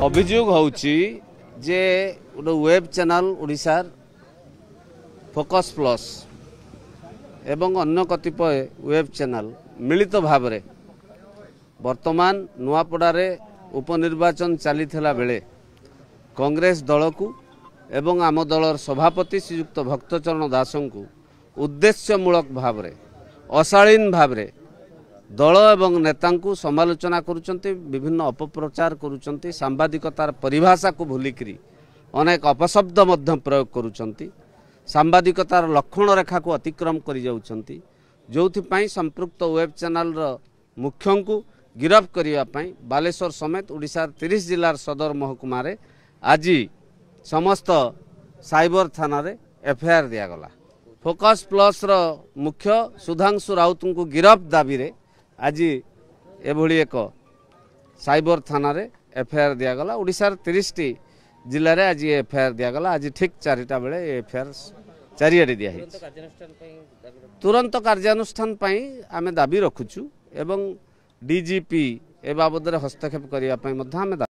अभियोग होउची जे गोटे वेब चैनल ओडिशार फोकस प्लस एवं अन्य कतिपय वेब चैनल मिलित भाव रे वर्तमान नुआपड़ारे उपनिर्वाचन चली बेले कांग्रेस दल को एवं आम दलर सभापति श्रीयुक्त भक्तचरण दास को उद्देश्यमूलक भाव रे अशालीन भाव रे दल एवं नेता समालोचना करुचंती, विभिन्न अपप्रचार करुचंती, सांबादिकतार परिभाषा को भूलिकी अनेक अपशब्द मध्य प्रयोग करुचंती, सांबादिकतार लक्षण रेखा को अतिक्रम कर जाउचंती, जोथिपाई संपृक्त वेब चैनल मुख्य को गिरफ करने बालेश्वर समेत ओडिशार 30 जिलार सदर महकुमा रे आज समस्त साइबर थाना रे एफआईआर दिगला। फोकस प्लस रो मुख्य सुधांशु राउत को गिरफ दाबी रे आज एभली एक साइबर थाना रे एफआईआर दिगला। ओडिशार 30 जिले में आज एफआईआर दिगला। आज ठीक 4टा बेले एफआईआर चारिआडे दिया तुरंत कार्यानुष्ठान आमे दाबी रखुचु एवं डीजीपी ए बाबद हस्तक्षेप करने